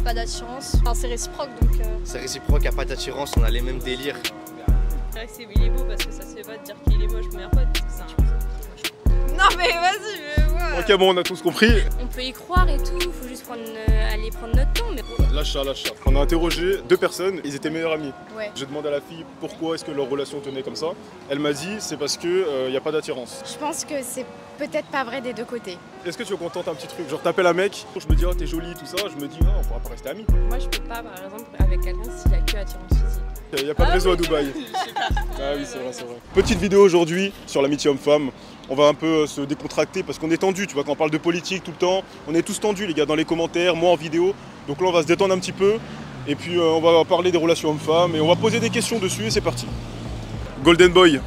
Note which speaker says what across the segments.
Speaker 1: a pas d'attirance. Enfin, c'est réciproque donc.
Speaker 2: C'est réciproque, y a pas d'attirance, on a les mêmes délires.
Speaker 3: C'est vrai que il est beau parce que ça se fait pas de dire qu'il est moche, mais pote, c'est un... Non mais vas-y, mais ouais.
Speaker 4: Ok, bon, on a tous compris.
Speaker 5: On peut y croire et tout, faut juste aller prendre notre temps. Mais...
Speaker 4: Lâche ça, lâche ça. On a interrogé 2 personnes, ils étaient meilleurs amis.
Speaker 1: Ouais.
Speaker 4: J'ai demandé à la fille pourquoi est-ce que leur relation tenait comme ça. Elle m'a dit c'est parce que y a pas d'attirance.
Speaker 6: Je pense que c'est peut-être pas vrai des deux côtés.
Speaker 4: Est-ce que tu veux qu'on tente un petit truc? Genre t'appelles un mec, je me dis oh t'es jolie tout ça, je me dis on pourra pas rester amis.
Speaker 3: Moi je peux pas par exemple avec quelqu'un s'il y a que attirance physique.
Speaker 4: Il n'y a pas de réseau à Dubaï. Ah oui c'est vrai, c'est vrai. Petite vidéo aujourd'hui sur l'amitié homme-femme. On va un peu se décontracter parce qu'on est tendu, tu vois, quand on parle de politique tout le temps, on est tous tendus les gars dans les commentaires, moi en vidéo. Donc là on va se détendre un petit peu et puis on va parler des relations hommes-femmes et on va poser des questions dessus et c'est parti. Golden Boy.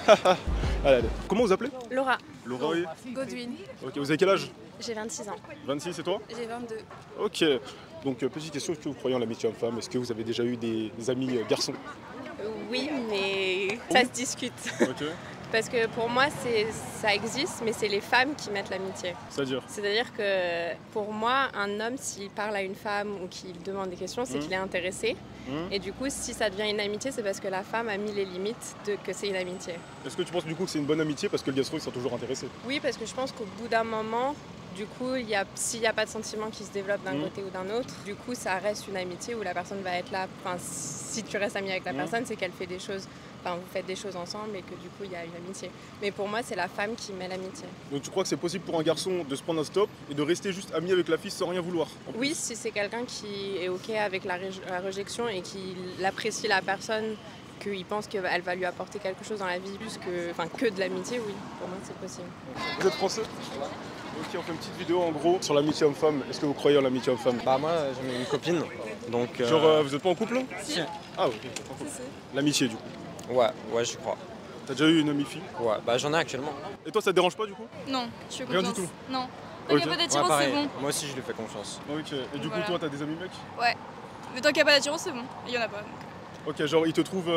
Speaker 4: Allez, allez. Comment vous appelez?
Speaker 5: Laura.
Speaker 4: Laura, oui.
Speaker 5: Godwin.
Speaker 4: Ok, vous avez quel âge?
Speaker 5: J'ai 26 ans.
Speaker 4: 26 et toi?
Speaker 5: J'ai 22.
Speaker 4: Ok, donc petite question, est-ce que vous croyez en l'amitié homme-femme? Est-ce que vous avez déjà eu des amis garçons?
Speaker 3: Oui, mais ça se discute.
Speaker 4: Ok.
Speaker 3: Parce que pour moi, ça existe, mais c'est les femmes qui mettent l'amitié.
Speaker 4: C'est-à-dire?
Speaker 3: C'est-à-dire que pour moi, un homme, s'il parle à une femme ou qu'il demande des questions, c'est qu'il est intéressé. Et du coup, si ça devient une amitié, c'est parce que la femme a mis les limites de que c'est une amitié.
Speaker 4: Est-ce que tu penses du coup que c'est une bonne amitié parce que le gastro ils sont toujours intéressés?
Speaker 3: Oui, parce que je pense qu'au bout d'un moment, du coup, s'il n'y a pas de sentiment qui se développe d'un côté ou d'un autre, du coup, ça reste une amitié où la personne va être là. Enfin, si tu restes ami avec la personne, c'est qu'elle fait des choses. Enfin, vous faites des choses ensemble et que du coup, il y a une amitié. Mais pour moi, c'est la femme qui met l'amitié.
Speaker 4: Donc tu crois que c'est possible pour un garçon de se prendre un stop et de rester juste ami avec la fille sans rien vouloir?
Speaker 3: Oui, si c'est quelqu'un qui est OK avec la rejection et qui apprécie la personne, qu'il pense qu'elle va lui apporter quelque chose dans la vie plus que de l'amitié, oui, pour moi, c'est possible.
Speaker 4: Vous êtes français? Ok, on fait une petite vidéo en gros sur l'amitié homme-femme. Est-ce que vous croyez en l'amitié homme-femme?
Speaker 2: Bah moi j'ai une copine, donc...
Speaker 4: Genre vous êtes pas en couple là?
Speaker 3: Si.
Speaker 4: Ah ok, en couple. L'amitié du coup.
Speaker 2: Ouais, j'y crois.
Speaker 4: T'as déjà eu une amie fille?
Speaker 2: Ouais, bah j'en ai actuellement.
Speaker 4: Et toi ça te dérange pas du coup?
Speaker 1: Non, je fais
Speaker 4: Rien
Speaker 1: confiance.
Speaker 4: du tout?
Speaker 1: Non. Tant qu'il n'y a pas d'attirance, c'est bon.
Speaker 2: Moi aussi je lui fais confiance.
Speaker 4: Ok, et du coup
Speaker 1: Voilà.
Speaker 4: toi t'as des amis mecs?
Speaker 1: Ouais. Mais tant qu'il n'y a pas d'attirance, c'est bon. Et il y en a pas. Donc.
Speaker 4: Ok, genre ils te trouvent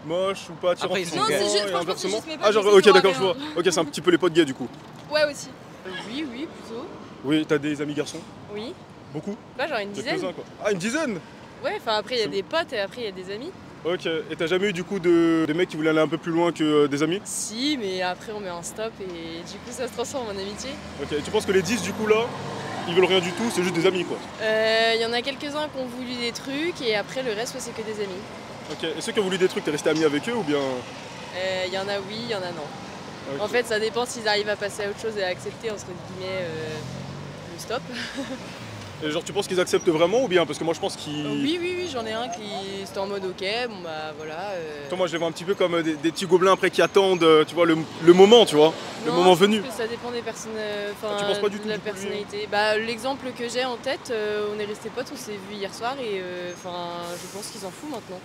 Speaker 4: moche ou pas attirant
Speaker 2: Après, ils sont
Speaker 4: physiquement
Speaker 1: Non, c'est juste,
Speaker 4: et
Speaker 1: franchement,
Speaker 4: inversement?
Speaker 1: c'est juste mes potes
Speaker 4: Ah genre
Speaker 1: qui
Speaker 4: ok
Speaker 1: essaient de
Speaker 4: d'accord je
Speaker 1: me
Speaker 4: vois.
Speaker 1: ramener,
Speaker 4: Ok c'est un petit peu les potes gays du coup.
Speaker 1: Ouais, aussi.
Speaker 3: Oui, plutôt.
Speaker 4: Oui, t'as des amis garçons?
Speaker 3: Oui.
Speaker 4: Beaucoup?
Speaker 3: Bah, genre une dizaine.
Speaker 4: Quelques-uns quoi. Ah une dizaine?
Speaker 3: Ouais, enfin après, il y a
Speaker 4: C'est
Speaker 3: des potes et après, il y a des amis.
Speaker 4: Ok, et t'as jamais eu du coup des mecs qui voulaient aller un peu plus loin que des amis?
Speaker 3: Si, mais après, on met un stop et du coup, ça se transforme en amitié.
Speaker 4: Ok, et tu penses que les 10 du coup là, ils veulent rien du tout, c'est juste des amis quoi?
Speaker 3: Il y en a quelques-uns qui ont voulu des trucs et après, le reste, c'est que des amis.
Speaker 4: Ok, et ceux qui ont voulu des trucs, t'es resté ami avec eux ou bien?
Speaker 3: Il y en a oui, il y en a non.
Speaker 4: Ok.
Speaker 3: En fait, ça dépend s'ils arrivent à passer à autre chose et à accepter, entre guillemets, le stop.
Speaker 4: Et genre tu penses qu'ils acceptent vraiment ou bien? Parce que moi je pense qu'ils...
Speaker 3: Oui, j'en ai un qui est en mode ok, bon bah voilà.
Speaker 4: Toi, moi je les vois un petit peu comme des petits gobelins après qui attendent, tu vois, le moment, tu vois, le moment venu.
Speaker 3: Je pense que ça dépend des personnes,
Speaker 4: tu penses pas du tout
Speaker 3: de la
Speaker 4: du coup, lui
Speaker 3: personnalité. Bah, l'exemple que j'ai en tête, on est restés potes, on s'est vu hier soir et je pense qu'ils s'en foutent maintenant.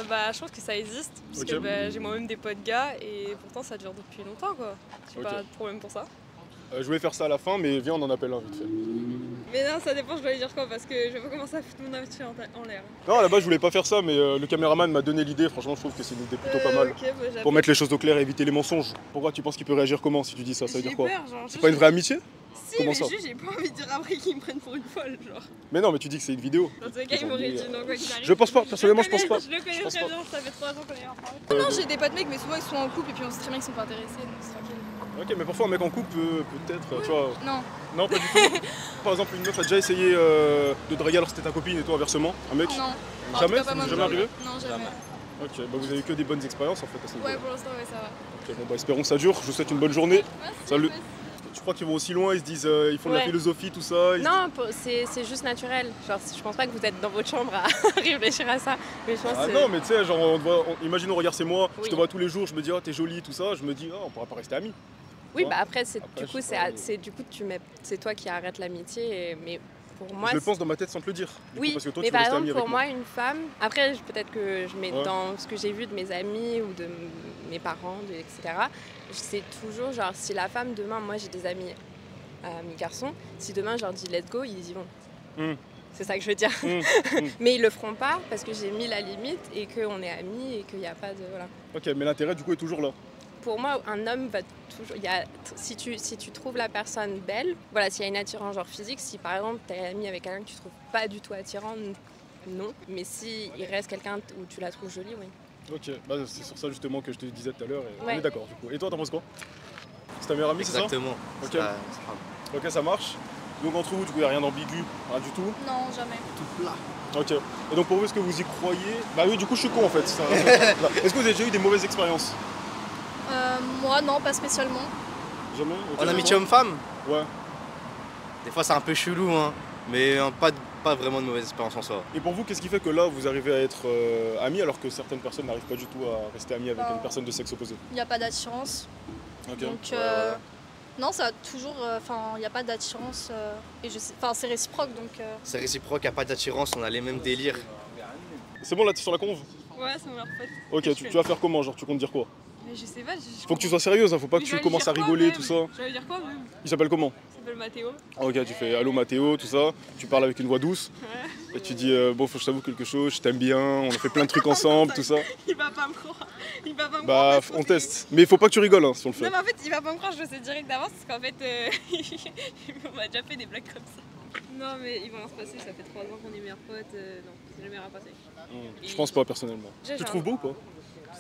Speaker 3: Bah, je pense que ça existe, parce
Speaker 4: Ok.
Speaker 3: que bah, j'ai moi-même des potes gars et pourtant ça dure depuis longtemps quoi. J'ai
Speaker 4: Ok.
Speaker 3: pas de problème pour ça.
Speaker 4: Je voulais faire ça à la fin, mais viens on en appelle un vite fait.
Speaker 3: Mais non, ça dépend, je dois lui dire quoi, parce que je vais pas commencer à foutre mon amitié en l'air.
Speaker 4: Non, à la base je voulais pas faire ça, mais le caméraman m'a donné l'idée, franchement je trouve que c'est une idée plutôt pas mal. Pour mettre les choses au clair et éviter les mensonges. Pourquoi tu penses qu'il peut réagir comment si tu dis ça? Ça veut dire quoi? C'est pas une vraie amitié?
Speaker 3: Si,
Speaker 4: Comment
Speaker 3: mais
Speaker 4: ça?
Speaker 3: juste j'ai pas envie de dire après qu'ils me prennent pour une folle, genre.
Speaker 4: Mais non, mais tu dis que c'est une vidéo.
Speaker 3: Dans tous les cas, il m'aurait dit non, quoi qu'il arrive.
Speaker 4: Je pense pas, personnellement je pense pas.
Speaker 3: Je le connais
Speaker 4: pense
Speaker 3: très
Speaker 4: pas.
Speaker 3: bien, ça fait 3 ans qu'on est ensemble.
Speaker 1: Non, j'ai des potes mecs, mais souvent ils sont en couple et puis on sait très bien qu'ils sont pas intéressés, donc c'est tranquille.
Speaker 4: Ok, mais parfois un mec en couple peut-être, tu vois...
Speaker 1: Non.
Speaker 4: Non, pas du tout. Par exemple, une meuf a déjà essayé de draguer alors que c'était ta copine et toi inversement, un mec?
Speaker 1: Non. En
Speaker 4: Jamais?
Speaker 1: tout cas, pas
Speaker 4: Ça
Speaker 1: moi
Speaker 4: t'est
Speaker 1: non
Speaker 4: jamais
Speaker 1: plus.
Speaker 4: arrivé?
Speaker 1: Non, jamais.
Speaker 4: Ok, bah vous avez eu que des bonnes expériences en fait à ce niveau-là.
Speaker 1: Ouais, pour l'instant, ouais, ça va.
Speaker 4: Ok, bon bah espérons que ça dure, je vous souhaite une bonne journée.
Speaker 1: Merci,
Speaker 4: Salut.
Speaker 1: merci.
Speaker 4: Tu crois qu'ils vont aussi loin, ils se disent, ils font de la
Speaker 3: Ouais.
Speaker 4: philosophie, tout ça
Speaker 3: Non, c'est juste naturel. Genre, je pense pas que vous êtes dans votre chambre à réfléchir à ça. Mais je pense
Speaker 4: Ah
Speaker 3: que
Speaker 4: non, mais tu sais, genre, imagine, on regarde, c'est moi, je te
Speaker 3: Oui.
Speaker 4: vois tous les jours, je me dis, oh t'es jolie, tout ça, je me dis, oh on pourra pas rester amis.
Speaker 3: oui, bah après,
Speaker 4: Après,
Speaker 3: du coup,
Speaker 4: je sais pas,
Speaker 3: c'est toi qui arrêtes l'amitié. Mais pour moi,
Speaker 4: Je le pense dans ma tête sans te le dire. Du coup,
Speaker 3: oui,
Speaker 4: parce que toi,
Speaker 3: mais
Speaker 4: tu veux
Speaker 3: par
Speaker 4: rester
Speaker 3: exemple,
Speaker 4: ami avec
Speaker 3: pour moi, une femme, après, peut-être que je mets
Speaker 4: Ouais.
Speaker 3: dans ce que j'ai vu de mes amis ou de mes parents, etc., c'est toujours genre, si la femme, demain, moi j'ai des amis garçons, si demain je leur dis let's go, ils y vont.
Speaker 4: Mm.
Speaker 3: C'est ça que je veux dire.
Speaker 4: Mm.
Speaker 3: Mais ils le feront pas parce que j'ai mis la limite et qu'on est amis et qu'il n'y a pas de. Voilà.
Speaker 4: Ok, mais l'intérêt du coup est toujours là.
Speaker 3: pour moi, un homme va toujours... si tu trouves la personne belle, voilà, s'il y a une attirance genre physique, si par exemple tu es ami avec quelqu'un que tu trouves pas du tout attirant, non. Mais si il reste quelqu'un où tu la trouves jolie, oui.
Speaker 4: Ok, bah, c'est sur ça justement que je te disais tout à l'heure. Et
Speaker 3: Ouais.
Speaker 4: on est d'accord du coup. Et toi, t'en penses quoi? C'est ta meilleure amie, c'est ça?
Speaker 7: Exactement.
Speaker 4: Ok. Ok, ça marche. Donc entre vous, du coup, il n'y a rien d'ambigu, rien du tout.
Speaker 1: Non, jamais.
Speaker 7: Tout plat.
Speaker 4: Ok. Et donc pour vous, est-ce que vous y croyez? Bah oui, du coup, je suis con en fait. Est-ce que vous avez déjà eu des mauvaises expériences?
Speaker 1: Moi, non, pas spécialement.
Speaker 4: Jamais? Ok.
Speaker 7: En amitié homme-femme,
Speaker 4: Ouais.
Speaker 7: des fois c'est un peu chelou, hein, mais pas vraiment de mauvaise expérience en soi.
Speaker 4: Et pour vous, qu'est-ce qui fait que là, vous arrivez à être amis alors que certaines personnes n'arrivent pas du tout à rester amies avec une personne de sexe opposé?
Speaker 1: Il n'y a pas d'attirance.
Speaker 4: Ok.
Speaker 1: Donc,
Speaker 7: Ouais.
Speaker 1: non, ça a toujours. Enfin, il n'y a pas d'attirance. Et je sais. Enfin, c'est réciproque donc.
Speaker 7: C'est réciproque, il n'y a pas d'attirance, on a les mêmes délires.
Speaker 4: C'est bon là, t'es sur la conve?
Speaker 1: Ouais, c'est mon meilleur pote.
Speaker 4: Ok, tu vas faire comment? Genre, tu comptes dire quoi?
Speaker 1: Mais je sais pas.
Speaker 4: Faut que tu sois sérieuse, hein, faut pas que tu commences à rigoler, tout ça.
Speaker 1: Je vais dire quoi même?
Speaker 4: Il s'appelle comment?
Speaker 1: Il s'appelle Mathéo.
Speaker 4: Ah, ok, tu fais allô Mathéo, tout ça. Tu parles avec une voix douce. Et tu dis bon, faut que je t'avoue quelque chose, je t'aime bien, on a fait plein de trucs ensemble, tout ça.
Speaker 1: Il va pas me croire. Il va pas me
Speaker 4: Bah, on teste. Mais il faut pas que tu rigoles hein, si on le fait.
Speaker 1: Non, mais en fait, il va pas me croire, je le sais direct d'avance parce qu'en fait, on m'a déjà fait des blagues comme ça. Non, mais il va rien se passer, ça fait 3 ans qu'on est meilleurs potes. Non, c'est jamais rien passé.
Speaker 4: Je pense pas personnellement.
Speaker 1: J'ai
Speaker 4: Tu le
Speaker 1: un-
Speaker 4: trouve beau ou pas?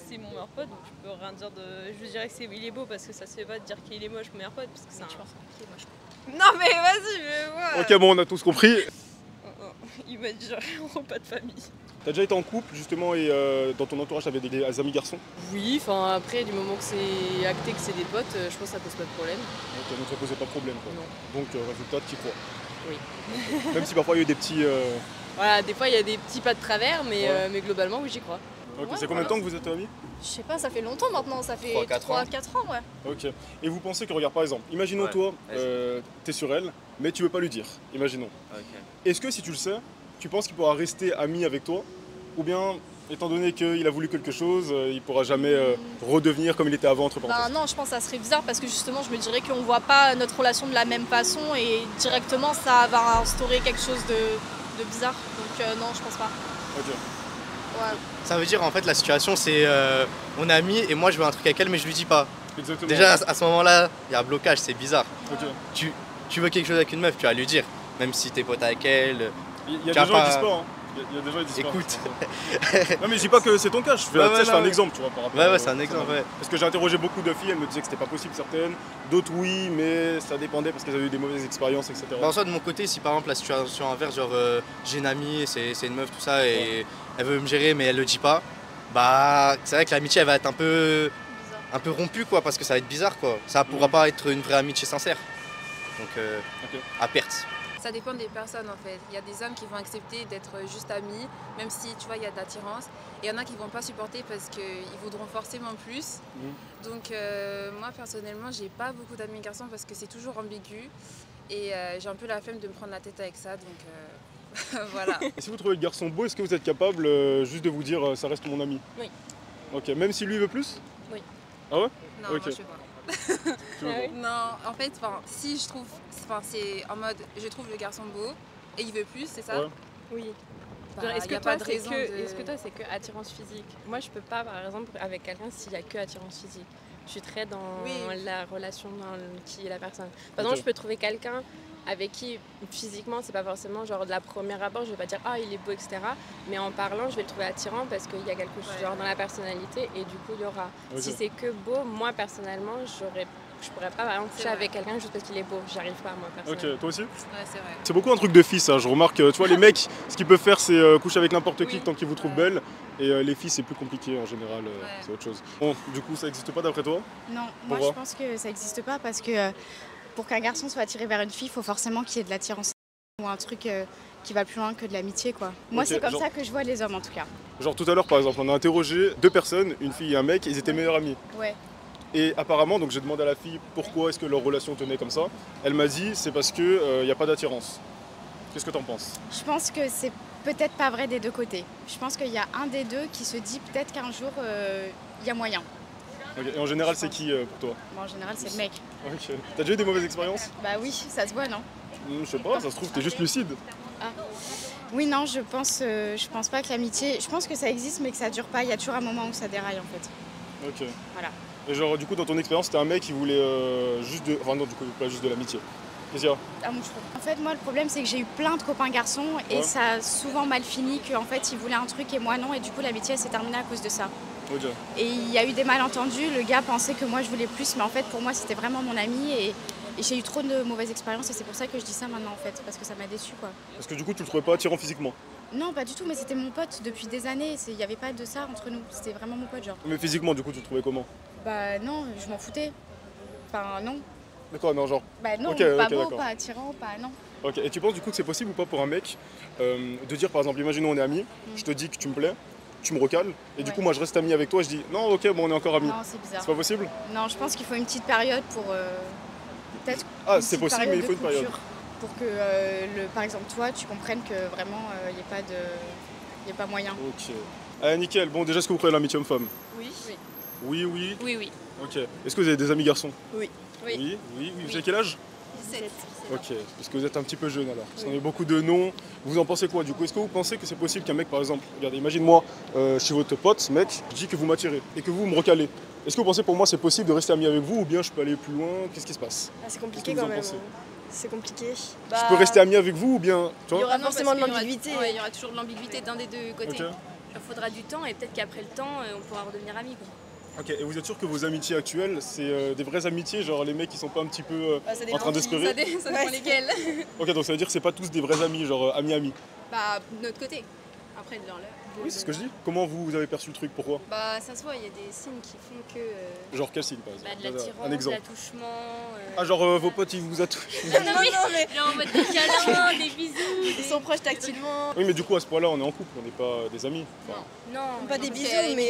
Speaker 1: C'est mon meilleur pote, donc je peux rien dire de. Je dirais que il est beau parce que ça se fait pas de dire qu'il est moche, mon meilleur pote, parce que c'est un. Non, mais vas-y, mais ouais!
Speaker 4: Ok, bon, on a tous compris.
Speaker 1: Il m'a dit genre, on pas de famille.
Speaker 4: T'as déjà été en couple justement et dans ton entourage t'avais des amis garçons?
Speaker 8: Oui, enfin après, du moment que c'est acté que c'est des potes, je pense que ça pose pas de problème.
Speaker 4: Ok, donc ça posait pas de problème quoi.
Speaker 8: Non.
Speaker 4: Donc résultat, t'y crois.
Speaker 8: Oui.
Speaker 4: Même si parfois il y a eu des petits.
Speaker 8: Voilà, des fois il y a des petits pas de travers, mais,
Speaker 4: Ouais.
Speaker 8: mais globalement, oui, j'y crois.
Speaker 4: Ok,
Speaker 1: Ouais,
Speaker 4: c'est combien de
Speaker 1: voilà.
Speaker 4: temps que vous êtes amis?
Speaker 1: Je sais pas, ça fait longtemps maintenant, ça fait
Speaker 7: 3-4 ans.
Speaker 1: 3-4 ans, ouais.
Speaker 4: Ok. Et vous pensez que, regarde par exemple, imaginons
Speaker 7: Ouais,
Speaker 4: toi,
Speaker 7: vas-y.
Speaker 4: t'es sur elle, mais tu veux pas lui dire. Imaginons.
Speaker 7: Ok.
Speaker 4: Est-ce que si tu le sais, tu penses qu'il pourra rester ami avec toi? Ou bien, étant donné qu'il a voulu quelque chose, il pourra jamais redevenir comme il était avant, entre
Speaker 1: Bah
Speaker 4: parenthèses?
Speaker 1: non, je pense que ça serait bizarre parce que justement, je me dirais qu'on voit pas notre relation de la même façon et directement ça va instaurer quelque chose de bizarre. Donc non, je pense pas.
Speaker 4: Ok.
Speaker 1: Ouais.
Speaker 7: Ça veut dire en fait la situation c'est on est amis et moi je veux un truc avec elle mais je lui dis pas.
Speaker 4: Exactement.
Speaker 7: Déjà à ce moment-là, il y a un blocage, c'est bizarre.
Speaker 4: Ok.
Speaker 7: Tu veux quelque chose avec une meuf, tu vas lui dire. Même si t'es pote avec elle.
Speaker 4: Il y a
Speaker 7: Tu as
Speaker 4: des gens qui
Speaker 7: pas-
Speaker 4: disent pas. Hein. Il y a des gens qui disent pas.
Speaker 7: Écoute.
Speaker 4: Non mais je dis pas que c'est ton cas, je fais,
Speaker 7: Ouais,
Speaker 4: tu sais,
Speaker 7: ouais,
Speaker 4: je fais un
Speaker 7: non,
Speaker 4: exemple, tu vois, par rapport
Speaker 7: Ouais,
Speaker 4: à-
Speaker 7: ouais, c'est un exemple, ouais.
Speaker 4: Parce que j'ai interrogé beaucoup de filles, elles me disaient que c'était pas possible certaines, d'autres oui, mais ça dépendait parce qu'elles avaient eu des mauvaises expériences, etc.
Speaker 7: Bah, en soi, de mon côté, si par exemple la situation inverse, genre j'ai une amie, c'est une meuf, tout ça, et elle veut me gérer mais elle le dit pas, bah c'est vrai que l'amitié elle va être un peu rompue quoi, parce que ça va être bizarre quoi. Ça pourra pas être une vraie amitié sincère. Donc
Speaker 4: Ok.
Speaker 7: à perte.
Speaker 9: Ça dépend des personnes en fait. Il y a des hommes qui vont accepter d'être juste amis, même si tu vois il y a de l'attirance. Et il y en a qui vont pas supporter parce qu'ils voudront forcément plus. Donc moi personnellement j'ai pas beaucoup d'amis garçons parce que c'est toujours ambigu. Et j'ai un peu la flemme de me prendre la tête avec ça. Donc voilà.
Speaker 4: Et si vous trouvez le garçon beau, est-ce que vous êtes capable juste de vous dire ça reste mon ami?
Speaker 9: Oui.
Speaker 4: Ok, même si lui veut plus?
Speaker 9: Oui.
Speaker 4: Ah ouais?
Speaker 9: Non,
Speaker 4: Ok.
Speaker 9: moi je sais pas.
Speaker 4: Tu veux pas?
Speaker 9: Non, en fait, si je trouve, c'est en mode je trouve le garçon beau et il veut plus, c'est ça?
Speaker 4: Ouais.
Speaker 3: Oui.
Speaker 9: Bah,
Speaker 3: Genre, est-ce
Speaker 9: y
Speaker 3: que
Speaker 9: a
Speaker 3: toi
Speaker 9: pas de
Speaker 3: c'est
Speaker 9: raison
Speaker 3: que,
Speaker 9: de-
Speaker 3: est-ce que toi c'est que attirance physique? Moi je peux pas par exemple avec quelqu'un s'il y a que attirance physique. Je suis très dans
Speaker 9: Oui.
Speaker 3: la relation dans qui est la personne. Par exemple
Speaker 4: Ok.
Speaker 3: je peux trouver quelqu'un avec qui physiquement c'est pas forcément genre de la première abord je vais pas dire ah il est beau etc. Mais en parlant je vais le trouver attirant parce qu'il y a quelque chose
Speaker 9: Ouais.
Speaker 3: genre dans la personnalité et du coup il y aura.
Speaker 4: Ok.
Speaker 3: Si c'est que beau, moi personnellement je pourrais pas par exemple
Speaker 9: C'est
Speaker 3: coucher
Speaker 9: vrai.
Speaker 3: avec quelqu'un juste parce qu'il est beau. J'y arrive pas moi personnellement.
Speaker 4: Ok, toi aussi?
Speaker 9: Ouais, c'est vrai.
Speaker 4: C'est beaucoup un truc de filles ça, je remarque, tu vois les mecs, ce qu'ils peuvent faire c'est coucher avec n'importe qui
Speaker 3: Oui.
Speaker 4: tant qu'ils vous trouvent
Speaker 9: Ouais.
Speaker 4: belle, et les filles c'est plus compliqué en général, c'est autre chose. Bon, du coup ça existe pas d'après toi?
Speaker 6: Non, moi
Speaker 4: Pourquoi
Speaker 6: je pense que ça n'existe pas parce que pour qu'un garçon soit attiré vers une fille, il faut forcément qu'il y ait de l'attirance ou un truc qui va plus loin que de l'amitié quoi. Moi
Speaker 4: Ok,
Speaker 6: c'est comme
Speaker 4: genre-
Speaker 6: ça que je vois les hommes en tout cas.
Speaker 4: Genre tout à l'heure par exemple, on a interrogé deux personnes, une fille et un mec, ils étaient meilleurs amis.
Speaker 6: Ouais.
Speaker 4: Et apparemment, donc j'ai demandé à la fille pourquoi est-ce que leur relation tenait comme ça. Elle m'a dit c'est parce que y a pas d'attirance. Qu'est-ce que t'en penses?
Speaker 6: Je pense que c'est peut-être pas vrai des deux côtés. Je pense qu'il y a un des deux qui se dit peut-être qu'un jour il y a moyen.
Speaker 4: Ok, et en général c'est qui pour toi?
Speaker 6: Bon, en général c'est le mec.
Speaker 4: Ok. T'as déjà eu des mauvaises expériences?
Speaker 6: Bah oui, ça se voit non?
Speaker 4: Je sais pas, ça se trouve t'es juste lucide.
Speaker 6: Oui non, je pense pas que l'amitié, je pense que ça existe mais que ça dure pas. Il y a toujours un moment où ça déraille en fait.
Speaker 4: Ok.
Speaker 6: Voilà.
Speaker 4: Et genre, du coup, dans ton expérience, c'était un mec qui voulait juste de. Enfin, non, du coup, pas juste de l'amitié. Qu'est-ce qu'il y a?
Speaker 6: Ah, moi, je trouve. En fait, moi, le problème, c'est que j'ai eu plein de copains garçons et ça a souvent mal fini qu'en fait, ils voulaient un truc et moi non. Et du coup, l'amitié, elle s'est terminée à cause de ça.
Speaker 4: Ok.
Speaker 6: Et il y a eu des malentendus. Le gars pensait que moi, je voulais plus, mais en fait, pour moi, c'était vraiment mon ami. Et j'ai eu trop de mauvaises expériences et c'est pour ça que je dis ça maintenant, en fait, parce que ça m'a déçue, quoi.
Speaker 4: Parce que du coup, tu le trouvais pas attirant physiquement?
Speaker 6: Non, pas du tout, mais c'était mon pote depuis des années. Il n'y avait pas de ça entre nous. C'était vraiment mon pote, genre.
Speaker 4: Mais physiquement, du coup, tu le trouvais comment?
Speaker 6: Bah non, je m'en foutais. Enfin, non.
Speaker 4: D'accord, non, genre.
Speaker 6: Bah non,
Speaker 4: Ok,
Speaker 6: pas
Speaker 4: ok,
Speaker 6: beau,
Speaker 4: d'accord.
Speaker 6: pas attirant, pas non.
Speaker 4: Ok, et tu penses du coup que c'est possible ou pas pour un mec de dire, par exemple, imaginons on est amis, je te dis que tu me plais, tu me recales, et du coup, moi je reste ami avec toi, je dis non, ok, bon, on est encore amis.
Speaker 6: Non, c'est bizarre.
Speaker 4: C'est pas possible?
Speaker 6: Non, je pense qu'il faut une petite période pour. Peut-être.
Speaker 4: Ah, c'est possible, mais il faut une période.
Speaker 6: Pour que, par exemple, toi, tu comprennes que vraiment, il n'y a pas de. Il n'y a pas moyen.
Speaker 4: Ok. Allez, nickel. Bon, déjà, est-ce que vous croyez à l'amitié homme-femme?
Speaker 1: Oui.
Speaker 4: Oui, oui.
Speaker 1: Oui, oui.
Speaker 4: Ok. Est-ce que vous avez des amis garçons?
Speaker 8: Oui.
Speaker 4: Oui. Vous avez quel âge?
Speaker 1: 17.
Speaker 4: Ok. Parce que vous êtes un petit peu jeune alors. Parce qu'on a eu beaucoup de noms. Vous en pensez quoi du coup? Est-ce que vous pensez que c'est possible qu'un mec, par exemple, regardez, imagine-moi, je suis votre pote, mec, je dis que vous m'attirez et que vous me recalez. Est-ce que vous pensez pour moi c'est possible de rester ami avec vous ou bien je peux aller plus loin? Qu'est-ce qui se passe?
Speaker 8: Ah, c'est
Speaker 4: Qu'est-ce
Speaker 8: compliqué
Speaker 4: que vous
Speaker 8: quand
Speaker 4: en
Speaker 8: même.
Speaker 4: pensez?
Speaker 8: C'est compliqué.
Speaker 4: Je peux rester ami avec vous ou bien. Tu
Speaker 8: Il y
Speaker 4: vois?
Speaker 8: aura
Speaker 1: Non,
Speaker 8: forcément de
Speaker 1: parce qu'il y aura-
Speaker 8: l'ambiguïté.
Speaker 1: ouais, il y aura toujours de l'ambiguïté d'un des deux côtés.
Speaker 4: Ok.
Speaker 1: Il faudra du temps et peut-être qu'après le temps, on pourra redevenir amis. Quoi.
Speaker 4: Ok, et vous êtes sûr que vos amitiés actuelles, c'est des vraies amitiés, genre les mecs qui sont pas un petit peu en train d'espérer?
Speaker 1: Ça dépend lesquels.
Speaker 4: Ok, donc ça veut dire que c'est pas tous des vrais amis, genre amis-amis.
Speaker 1: Bah, de notre côté. Après, de leur.
Speaker 4: Oui, c'est ce que je dis. Comment vous avez perçu le truc? Pourquoi?
Speaker 1: Bah, ça se voit, il y a des signes qui font que.
Speaker 4: Genre quel signe par exemple?
Speaker 1: Bah, de l'attirance,
Speaker 4: Un
Speaker 1: de
Speaker 4: exemple.
Speaker 1: l'attouchement.
Speaker 4: Ah, genre vos potes ils vous attouchent?
Speaker 1: Non, mais. Genre en mode des câlins, des bisous.
Speaker 8: Ils sont proches tactilement.
Speaker 4: Oui, mais du coup à ce point-là on est en couple, on n'est pas des amis. Enfin,
Speaker 1: Non,
Speaker 8: Pas des
Speaker 1: parce
Speaker 8: bisous,
Speaker 1: que-
Speaker 8: mais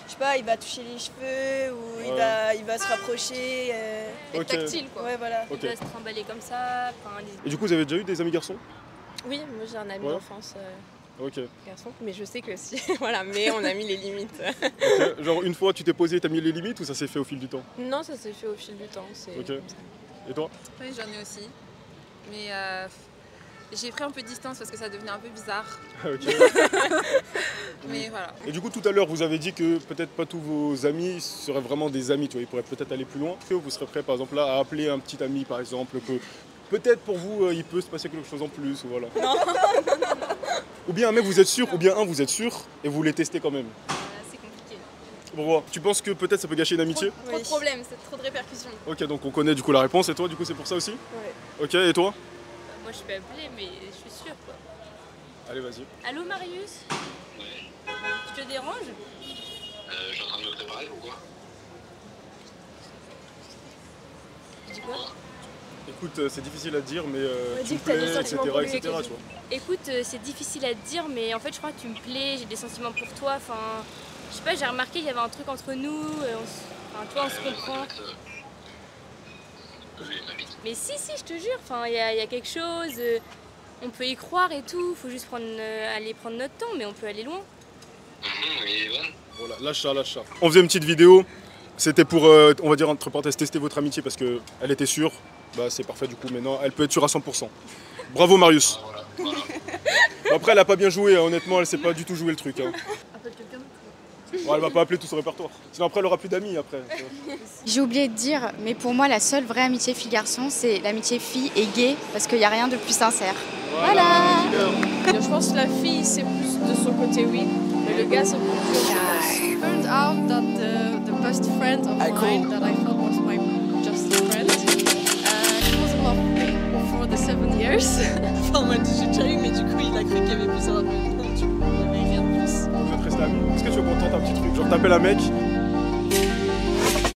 Speaker 8: je sais pas, il va toucher les cheveux ou il va se rapprocher.
Speaker 1: Être
Speaker 4: Ok.
Speaker 1: tactile, quoi.
Speaker 8: Ouais, voilà.
Speaker 4: Ok.
Speaker 1: Il va se trimballer comme ça. Enfin,
Speaker 4: Et du coup vous avez déjà eu des amis garçons?
Speaker 3: Oui, moi j'ai un ami
Speaker 4: Ouais.
Speaker 3: d'enfance
Speaker 4: Ok.
Speaker 3: garçon, mais je sais que si, voilà, mais on a mis les limites.
Speaker 4: Ok. Genre une fois tu t'es posé, t'as mis les limites ou ça s'est fait au fil du temps?
Speaker 3: Non, ça s'est fait au fil du temps. C'est
Speaker 4: Ok.
Speaker 3: comme ça.
Speaker 4: Et toi?
Speaker 9: Oui, j'en ai aussi. Mais j'ai pris un peu de distance parce que ça devenait un peu bizarre.
Speaker 4: Ok.
Speaker 9: Mais voilà.
Speaker 4: Et du coup tout à l'heure vous avez dit que peut-être pas tous vos amis seraient vraiment des amis, tu vois, ils pourraient peut-être aller plus loin. Est-ce que vous serez prêt par exemple là à appeler un petit ami par exemple que peut-être pour vous il peut se passer quelque chose en plus ou voilà. Ou bien un mec vous êtes sûr, ou bien un vous êtes sûr et vous voulez tester quand même.
Speaker 1: c'est compliqué.
Speaker 4: Pourquoi? Tu penses que peut-être ça peut gâcher une amitié?
Speaker 1: Trop de problèmes, c'est trop de répercussions.
Speaker 4: Ok, donc on connaît du coup la réponse et toi du coup c'est pour ça aussi?
Speaker 8: Ouais.
Speaker 4: Ok, et toi?
Speaker 1: Moi, je peux appeler, mais je suis sûre, quoi.
Speaker 4: Allez vas-y.
Speaker 1: Allô, Marius? Je te dérange?
Speaker 10: Je suis en train de me préparer ou quoi?
Speaker 1: Tu dis quoi?
Speaker 4: Écoute, c'est difficile à dire mais tu
Speaker 8: dis
Speaker 4: me
Speaker 8: que t'as des
Speaker 4: plais, etc.
Speaker 8: sentiments pour lui,
Speaker 4: etc.
Speaker 8: quelque
Speaker 4: tu vois.
Speaker 1: Écoute, c'est difficile à te dire, mais en fait, je crois que tu me plais, j'ai des sentiments pour toi. Enfin, je sais pas, j'ai remarqué qu'il y avait un truc entre nous. Enfin, tu vois, on se comprend. Mais si, je te jure, enfin, il y a quelque chose. On peut y croire et tout. Faut juste aller prendre notre temps, mais on peut aller loin.
Speaker 4: Voilà, lâche ça. On faisait une petite vidéo, c'était pour, on va dire entre parenthèses, tester votre amitié parce qu'elle était sûre. Bah c'est parfait du coup, maintenant elle peut être sûre à 100%. Bravo Marius. Après elle a pas bien joué, hein. Honnêtement elle sait pas du tout jouer le truc. Hein.
Speaker 1: Appelle quelqu'un.
Speaker 4: Ouais, elle va pas appeler tout son répertoire. Sinon après elle aura plus d'amis après.
Speaker 6: J'ai oublié de dire, mais pour moi, la seule vraie amitié fille-garçon, c'est l'amitié fille et gay, parce qu'il n'y a rien de plus sincère. Voilà.
Speaker 8: Je pense que la fille, c'est plus de son côté, oui. Mais le gars, c'est plus.
Speaker 11: Turned out that the best friend of mine that I thought was my just friend, he was in love with me for the 7 years.
Speaker 8: Enfin, moi, j'ai déjà eu, mais du coup, il a cru qu'il y avait plus à la fin. Du coup, il n'y avait rien de plus.
Speaker 4: Vous êtes restés amis. Est-ce que tu veux qu'on tente un petit truc? Genre t'appelles un mec,